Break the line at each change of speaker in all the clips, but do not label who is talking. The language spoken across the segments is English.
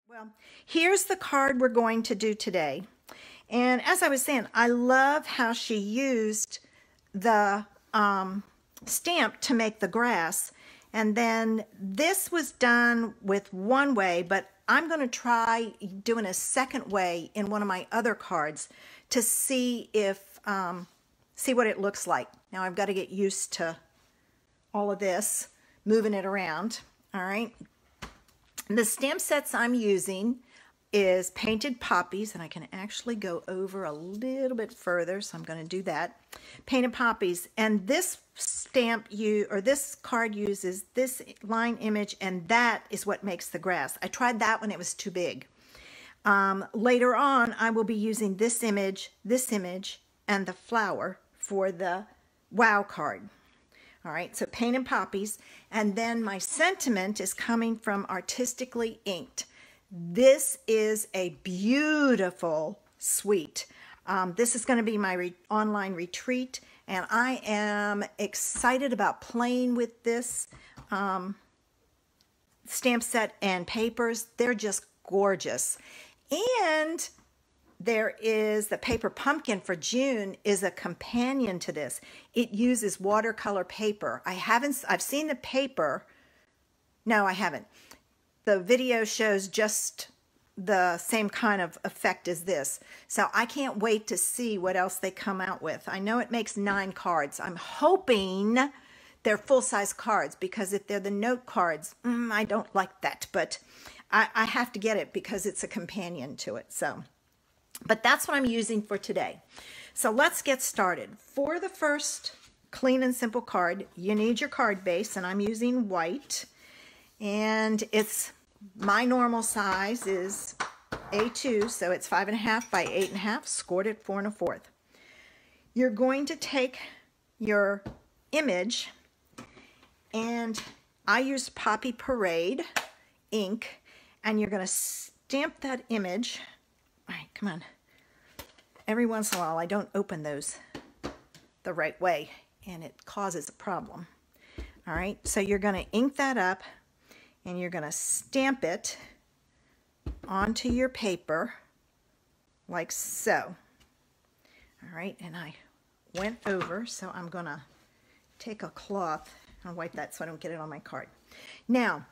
Well, here's the card we're going to do today. And as I was saying, I love how she used the stamp to make the grass. And then this was done with one way, but I'm going to try doing a second way in one of my other cards to see if see what it looks like. Now I've got to get used to all of this, moving it around. All right. The stamp sets I'm using is Painted Poppies, and I can actually go over a little bit further, so I'm going to do that. Painted Poppies, and this this card uses this line image, and that is what makes the grass. I tried that when it was too big. Later on, I will be using this image, and the flower for the Wow card. All right, so Painted Poppies, and then my sentiment is coming from Artistically Inked. This is a beautiful suite. This is going to be my online retreat, and I am excited about playing with this stamp set and papers. They're just gorgeous. And there is the paper pumpkin for June is a companion to this. It uses watercolor paper. I've seen the paper. No, I haven't. The video shows just the same kind of effect as this. So I can't wait to see what else they come out with. I know it makes 9 cards. I'm hoping they're full-size cards, because if they're the note cards, I don't like that. But I have to get it because it's a companion to it. But that's what I'm using for today. So let's get started. For the first clean and simple card, you need your card base, and I'm using white. And it's my normal size is A2, so it's 5.5 by 8.5, scored at 4 1/4. You're going to take your image, and I used Poppy Parade ink, and you're going to stamp that image. All right, come on. Every once in a while, I don't open those the right way, and it causes a problem. All right, so you're going to ink that up, and you're going to stamp it onto your paper like so. All right, and I went over, so I'm going to take a cloth and wipe that so I don't get it on my card. Now,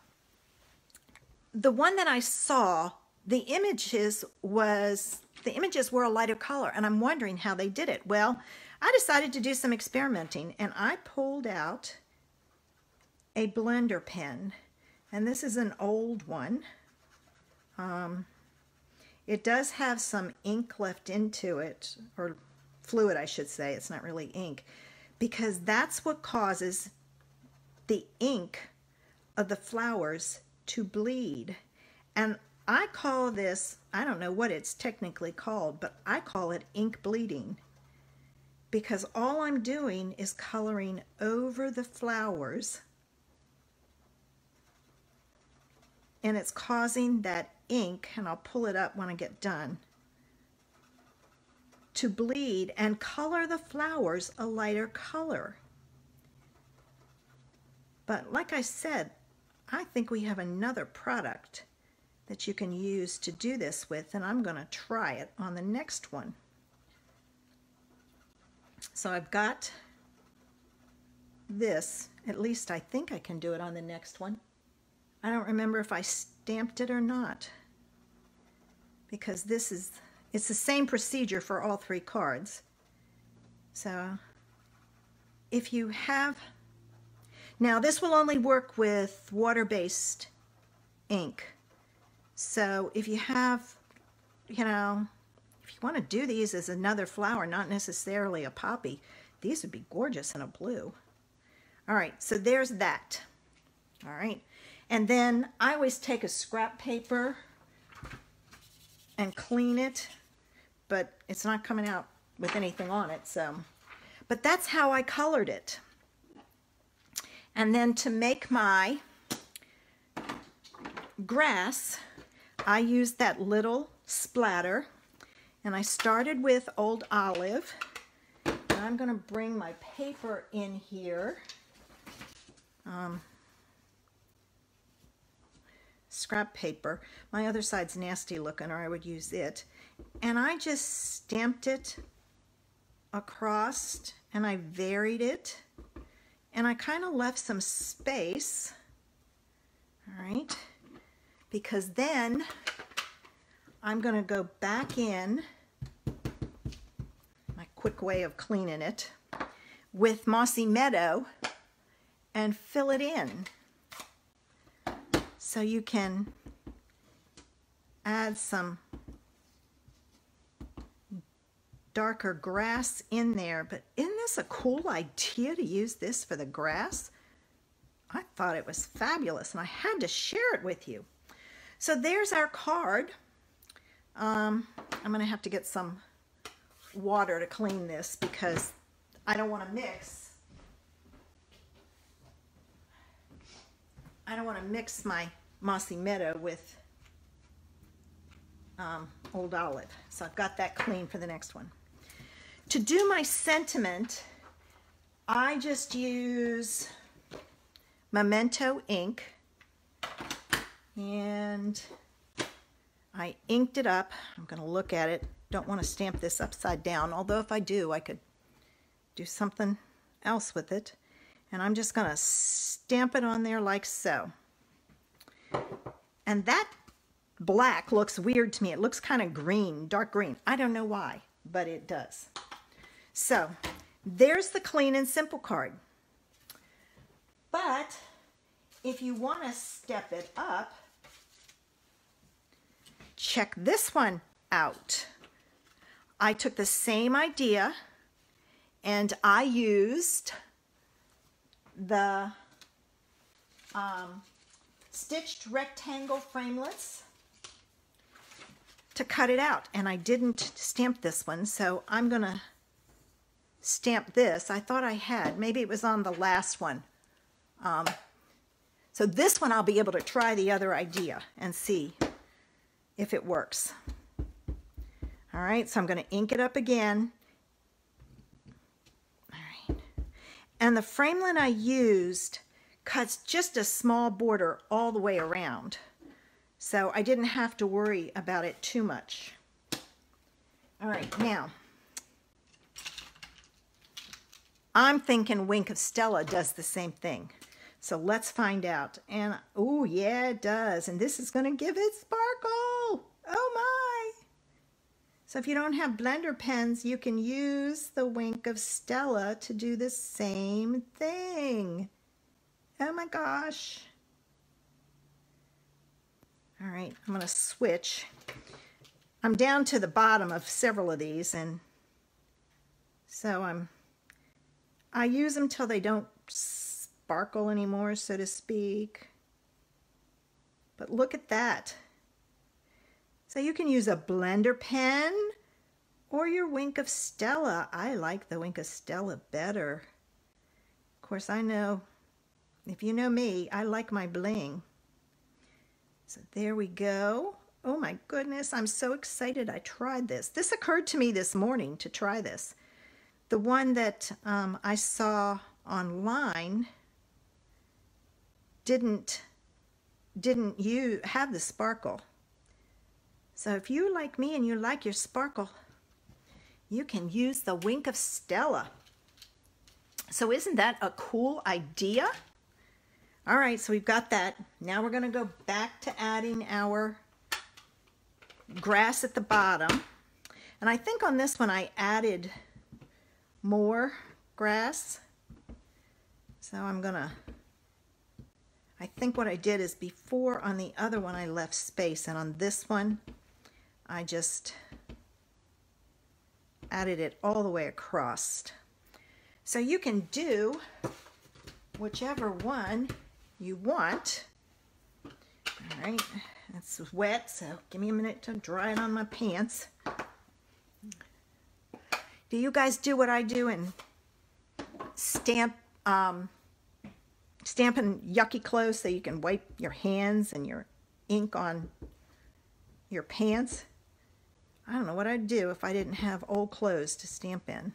the one that I saw, the images were a lighter color, and I'm wondering how they did it. Well, I decided to do some experimenting, and I pulled out a blender pen, and this is an old one. It does have some ink left into it, or fluid I should say. It's not really ink, because that's what causes the ink of the flowers to bleed. And I call this, I don't know what it's technically called, but I call it ink bleeding, because all I'm doing is coloring over the flowers, and it's causing that ink, and I'll pull it up when I get done, to bleed and color the flowers a lighter color. But like I said, I think we have another product that you can use to do this with, and I'm going to try it on the next one. So I've got this, at least I think I can do it on the next one. I don't remember if I stamped it or not, because it's the same procedure for all 3 cards. So if you have, now this will only work with water-based ink. So if you have, if you want to do these as another flower, not necessarily a poppy, these would be gorgeous in a blue. All right, so there's that. All right, and then I always take a scrap paper and clean it, but it's not coming out with anything on it, so. But that's how I colored it. And then to make my grass, I used that little splatter, and I started with Old Olive. And I'm going to bring my paper in here. scrap paper. My other side's nasty looking, or I would use it. And I just stamped it across, and I varied it. And I kind of left some space, all right, because then I'm going to go back in, my quick way of cleaning it, with Mossy Meadow and fill it in. So you can add some darker grass in there. But isn't this a cool idea to use this for the grass? I thought it was fabulous, and I had to share it with you. So there's our card. I'm going to have to get some water to clean this because I don't want to mix. I don't want to mix my Mossy Meadow with Old Olive. So I've got that clean for the next one. To do my sentiment, I just use Memento ink, and I inked it up. I'm going to look at it. Don't want to stamp this upside down, although if I do, I could do something else with it. And I'm just going to stamp it on there like so. And that black looks weird to me. It looks kind of green, dark green. I don't know why, but it does. So there's the clean and simple card. But if you want to step it up, check this one out. I took the same idea and I used the stitched rectangle framelits to cut it out, and I didn't stamp this one, so I'm gonna stamp this. I thought I had, maybe it was on the last one. So this one I'll be able to try the other idea and see if it works. All right, so I'm going to ink it up again. All right. And the framelit I used cuts just a small border all the way around. So I didn't have to worry about it too much. All right, now, I'm thinking Wink of Stella does the same thing. So let's find out. And, oh yeah, it does. And this is going to give it sparkle. Oh my. So if you don't have blender pens, you can use the Wink of Stella to do the same thing. Oh my gosh. All right, I'm going to switch. I'm down to the bottom of several of these, and so I use them till they don't sparkle anymore, so to speak. But look at that. So you can use a blender pen or your Wink of Stella. I like the Wink of Stella better. Of course, I know, if you know me, I like my bling. So there we go. Oh my goodness, I'm so excited I tried this. This occurred to me this morning to try this. The one that I saw online didn't have the sparkle. So if you like me and you like your sparkle, you can use the Wink of Stella. So isn't that a cool idea? All right, so we've got that. Now we're going to go back to adding our grass at the bottom. And I think on this one I added more grass. So I think what I did is before on the other one I left space, and on this one I just added it all the way across. So you can do whichever one you want. All right, it's wet, so give me a minute to dry it on my pants. Do you guys do what I do and stamping yucky clothes so you can wipe your hands and your ink on your pants? I don't know what I'd do if I didn't have old clothes to stamp in.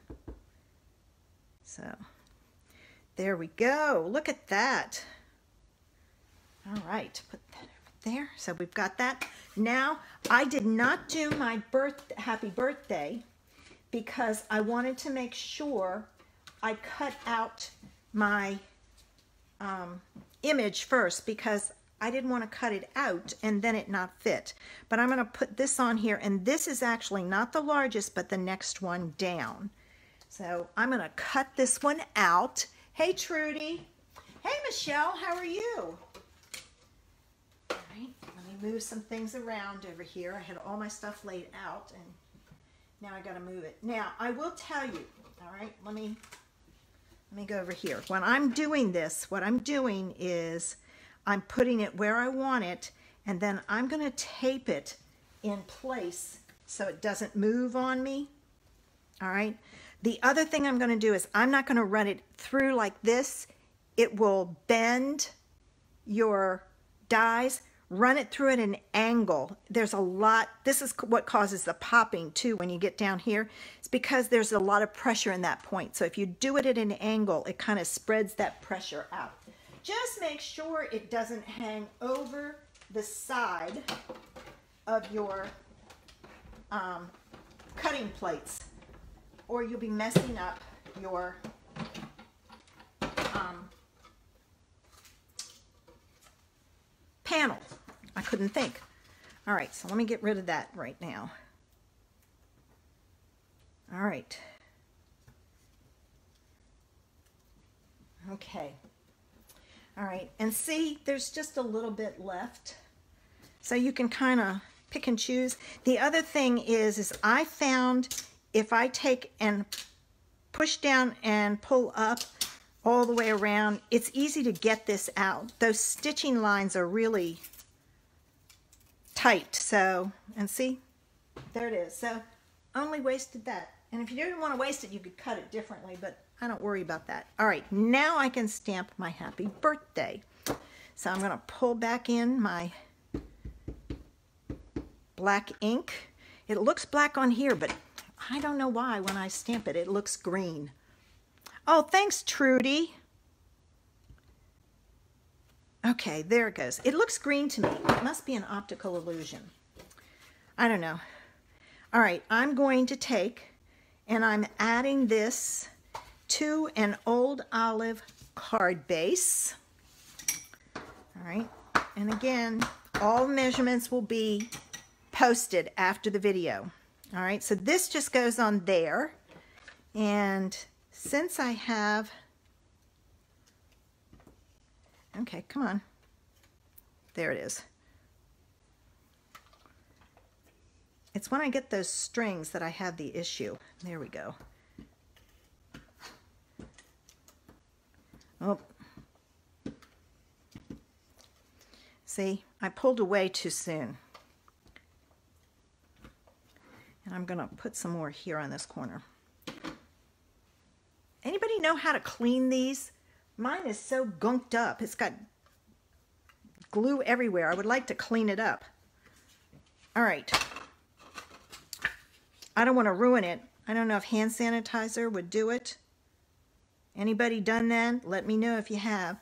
So there we go. Look at that. All right, put that over there. So we've got that. Now, I did not do my happy birthday because I wanted to make sure I cut out my image first, because I didn't want to cut it out and then it not fit. But I'm going to put this on here, and this is actually not the largest, but the next one down. So I'm going to cut this one out. Hey, Trudy. Hey, Michelle, how are you? All right, let me move some things around over here. I had all my stuff laid out, and now I got to move it. Now, I will tell you, all right, let me go over here. When I'm doing this, what I'm doing is I'm putting it where I want it, and then I'm going to tape it in place so it doesn't move on me. All right. The other thing I'm going to do is I'm not going to run it through like this. It will bend your dies. Run it through at an angle. There's a lot. This is what causes the popping too when you get down here. It's because there's a lot of pressure in that point. So if you do it at an angle, it kind of spreads that pressure out. Just make sure it doesn't hang over the side of your cutting plates, or you'll be messing up your panel. I couldn't think. All right, so let me get rid of that right now. All right. Okay. All right, and see, there's just a little bit left. So you can kind of pick and choose. The other thing is I found if I take and push down and pull up all the way around, it's easy to get this out. Those stitching lines are really tight. So, and see, there it is. So only wasted that. And if you didn't want to waste it, you could cut it differently, but I don't worry about that. All right, now I can stamp my happy birthday. So I'm going to pull back in my black ink. It looks black on here, but I don't know why when I stamp it, it looks green. Oh, thanks, Trudy. Okay, there it goes. It looks green to me. It must be an optical illusion. I don't know. All right, I'm going to take, and I'm adding this to an old olive card base. All right, and again, all measurements will be posted after the video. All right, so this just goes on there. And since I have, okay, come on. There it is. It's when I get those strings that I have the issue. There we go. Oh. See, I pulled away too soon. And I'm going to put some more here on this corner. Anybody know how to clean these? Mine is so gunked up. It's got glue everywhere. I would like to clean it up. All right. I don't want to ruin it. I don't know if hand sanitizer would do it. Anybody done that? Let me know if you have.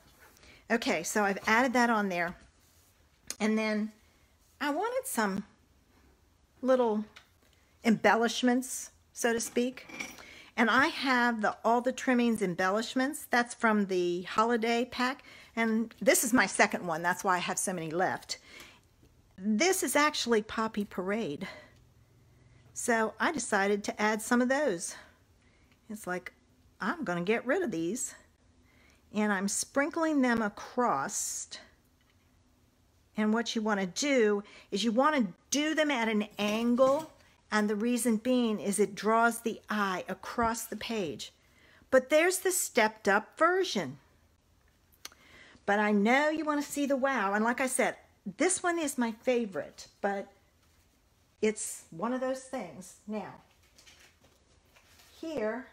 Okay, so I've added that on there. And then I wanted some little embellishments, so to speak. And I have all the trimmings embellishments. That's from the holiday pack. And this is my second one. That's why I have so many left. This is actually Poppy Parade. So I decided to add some of those. It's like, I'm going to get rid of these. And I'm sprinkling them across. And what you want to do is you want to do them at an angle. And the reason being is it draws the eye across the page. But there's the stepped up version. But I know you want to see the wow. And like I said, this one is my favorite. But it's one of those things. Now, here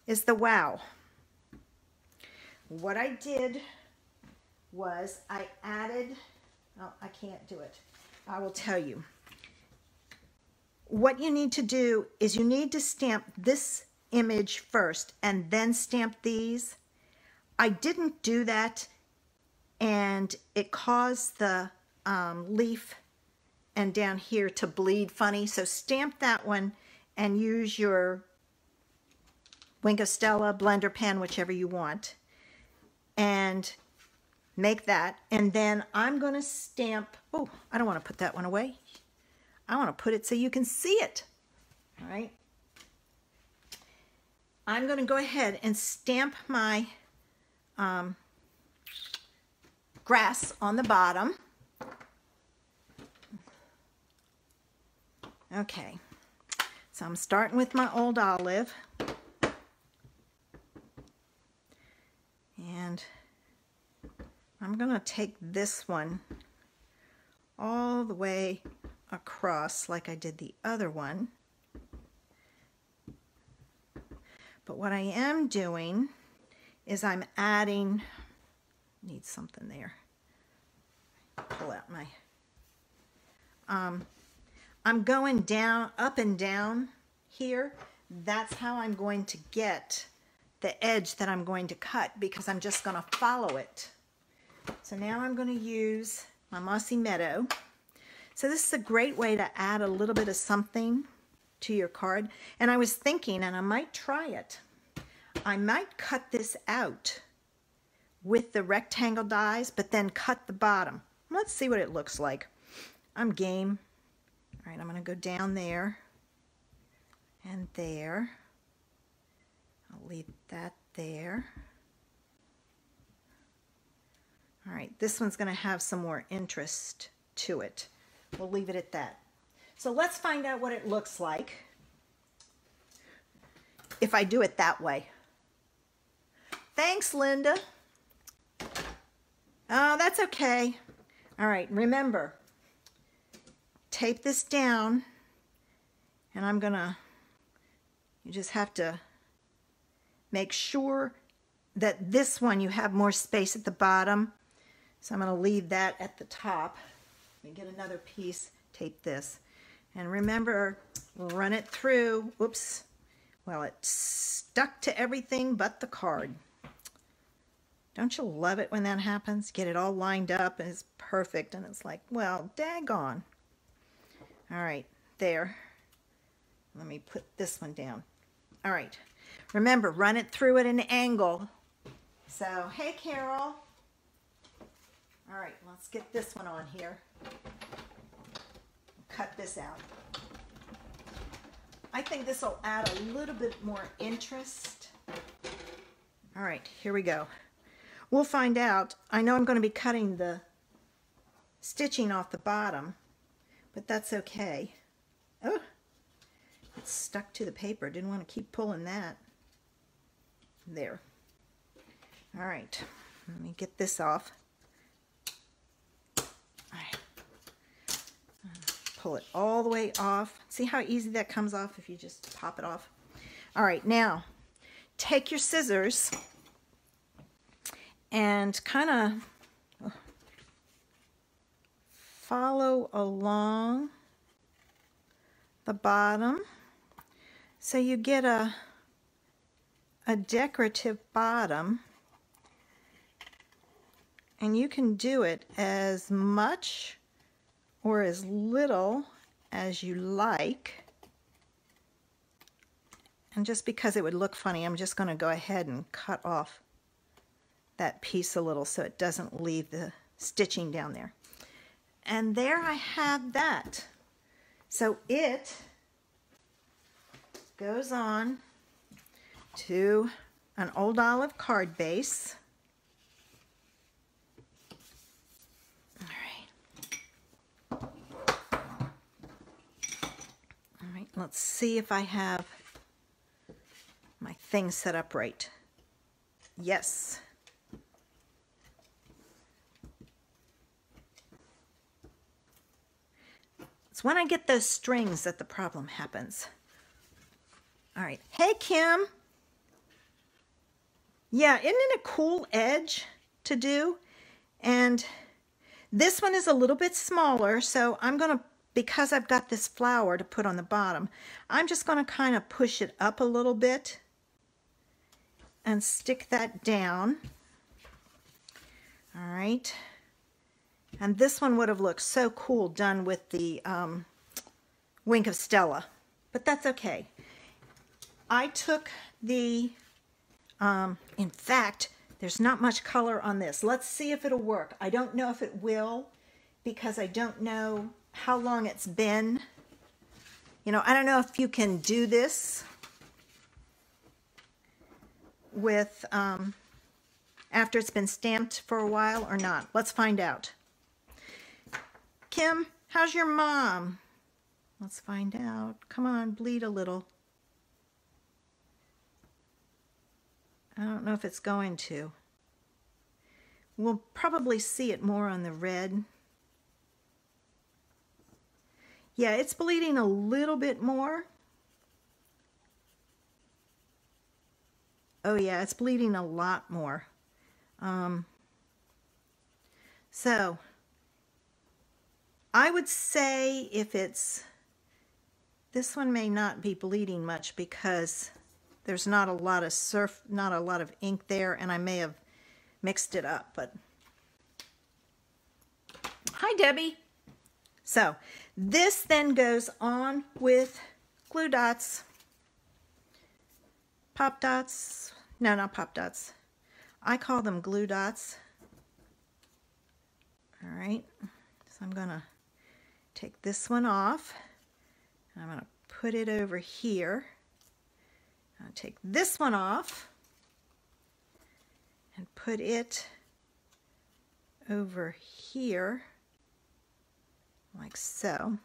is the wow. What I did was I added, oh, I can't do it. I will tell you. What you need to do is you need to stamp this image first and then stamp these. I didn't do that and it caused the leaf and down here to bleed funny. So stamp that one and use your Wink of Stella blender pen, whichever you want, and make that. And then I'm going to stamp, oh, I don't want to put that one away. I want to put it so you can see it. All right. I'm going to go ahead and stamp my grass on the bottom. Okay, so I'm starting with my old olive. And I'm going to take this one all the way across like I did the other one. But what I am doing is I'm adding, need something there. Pull out my, I'm going down, up and down here. That's how I'm going to get the edge that I'm going to cut, because I'm just going to follow it. So now I'm going to use my Mossy Meadow. So this is a great way to add a little bit of something to your card. And I was thinking, and I might try it, I might cut this out with the rectangle dies, but then cut the bottom. Let's see what it looks like. I'm game. All right, I'm going to go down there and there. I'll leave that there. All right, this one's going to have some more interest to it. We'll leave it at that. So let's find out what it looks like if I do it that way. Thanks, Linda. Oh, that's okay. All right, remember, tape this down, and I'm gonna, you just have to make sure that this one you have more space at the bottom. So I'm gonna leave that at the top. Let me get another piece, tape this. And remember, run it through. Oops. Well, it stuck to everything but the card. Don't you love it when that happens? Get it all lined up and it's perfect, and it's like, well, daggone. All right, there. Let me put this one down. All right. Remember, run it through at an angle. So, hey, Carol. All right, let's get this one on here. Cut this out. I think this will add a little bit more interest. All right, here we go. We'll find out. I know I'm going to be cutting the stitching off the bottom, but that's okay. Oh, it's stuck to the paper. Didn't want to keep pulling that. There. All right, let me get this off. All right. Pull it all the way off. See how easy that comes off if you just pop it off? All right, now take your scissors and kind of follow along the bottom so you get a decorative bottom, and you can do it as much or as little as you like. And just because it would look funny, I'm just going to go ahead and cut off that piece a little so it doesn't leave the stitching down there. And there I have that. So it goes on to an old olive card base. All right, let's see if I have my thing set up right. Yes. It's when I get those strings that the problem happens. All right. Hey, Kim. Yeah, isn't it a cool edge to do? And this one is a little bit smaller, so I'm going to, because I've got this flower to put on the bottom, I'm just going to kind of push it up a little bit and stick that down. All right. And this one would have looked so cool done with the Wink of Stella, but that's okay. I took the, in fact, there's not much color on this. Let's see if it'll work. I don't know if it will because I don't know how long it's been. You know, I don't know if you can do this with, after it's been stamped for a while or not. Let's find out. Kim, how's your mom? Let's find out. Come on, bleed a little. I don't know if it's going to. We'll probably see it more on the red. Yeah, it's bleeding a little bit more. Oh yeah, it's bleeding a lot more. So, I would say if it's, this one may not be bleeding much because there's not a lot of ink there, and I may have mixed it up, but hi Debbie. So this then goes on with glue dots, pop dots, no, not pop dots. I call them glue dots. All right, so I'm gonna take this one off, and I'm gonna put it over here. I'll take this one off and put it over here like so.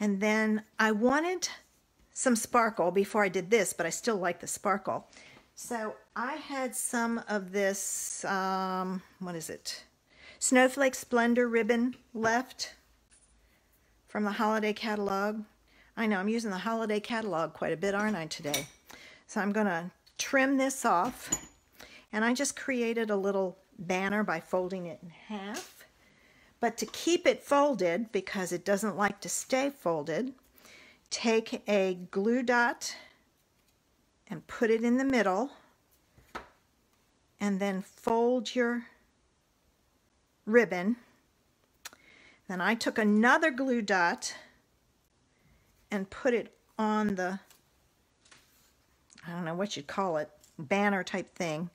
And then I wanted some sparkle before I did this, but I still like the sparkle. So I had some of this, what is it? Snowflake Splendor ribbon left from the holiday catalog. I know I'm using the holiday catalog quite a bit, aren't I, today? So I'm going to trim this off, and I just created a little banner by folding it in half. But to keep it folded, because it doesn't like to stay folded, take a glue dot and put it in the middle, and then fold your ribbon. Then I took another glue dot and put it on the, I don't know what you'd call it, banner type thing.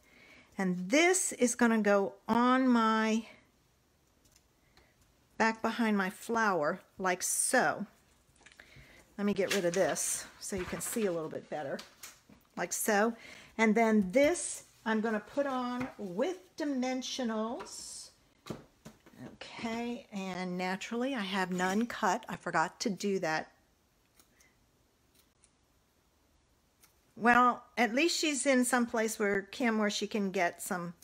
And this is going to go on my, back behind my flower, like so. Let me get rid of this so you can see a little bit better, like so. And then this I'm going to put on with dimensionals. Okay, and naturally I have none cut. I forgot to do that. Well, at least she's in some place where Kim, where she can get some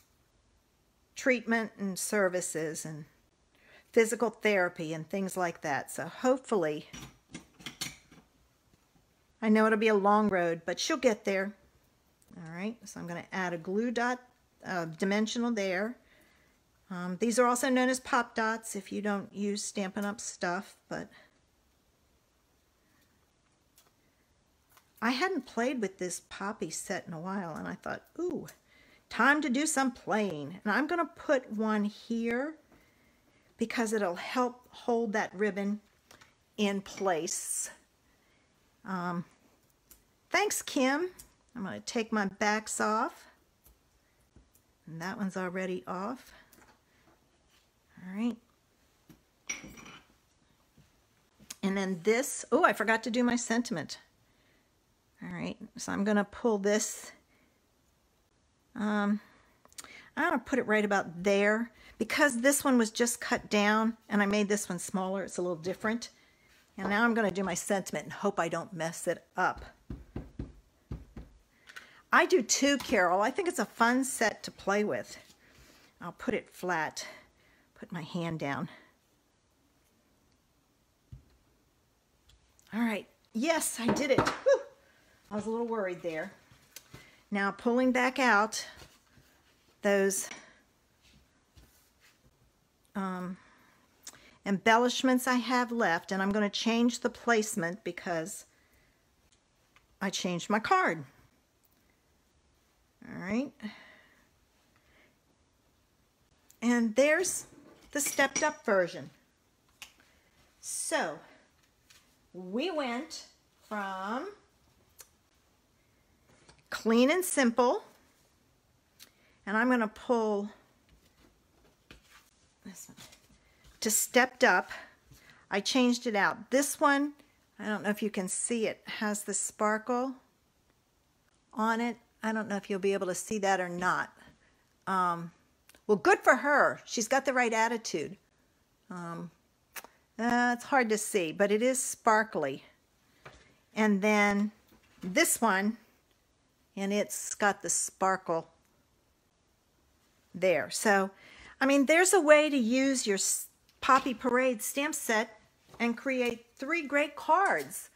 treatment and services and physical therapy and things like that. So hopefully, I know it'll be a long road, but she'll get there. All right, so I'm going to add a glue dot, dimensional there. These are also known as pop dots if you don't use Stampin' Up! Stuff, but I hadn't played with this Poppy set in a while, and I thought, ooh, time to do some playing. And I'm going to put one here because it'll help hold that ribbon in place. Thanks, Kim. I'm going to take my backs off. And that one's already off. All right. And then this, oh, I forgot to do my sentiment. All right, so I'm going to pull this. I'm going to put it right about there. Because this one was just cut down and I made this one smaller, it's a little different. And now I'm going to do my sentiment and hope I don't mess it up. I do too, Carol. I think it's a fun set to play with. I'll put it flat. Put my hand down. All right. Yes, I did it. Whew. I was a little worried there. Now pulling back out those embellishments I have left, and I'm going to change the placement because I changed my card. All right. And there's the stepped up version. So we went from clean and simple, and I'm going to pull this one to stepped up. I changed it out. This one, I don't know if you can see it, has the sparkle on it. I don't know if you'll be able to see that or not. Well, good for her. She's got the right attitude. It's hard to see, but it is sparkly. And then this one, and it's got the sparkle there. So, I mean, there's a way to use your Poppy Parade stamp set and create 3 great cards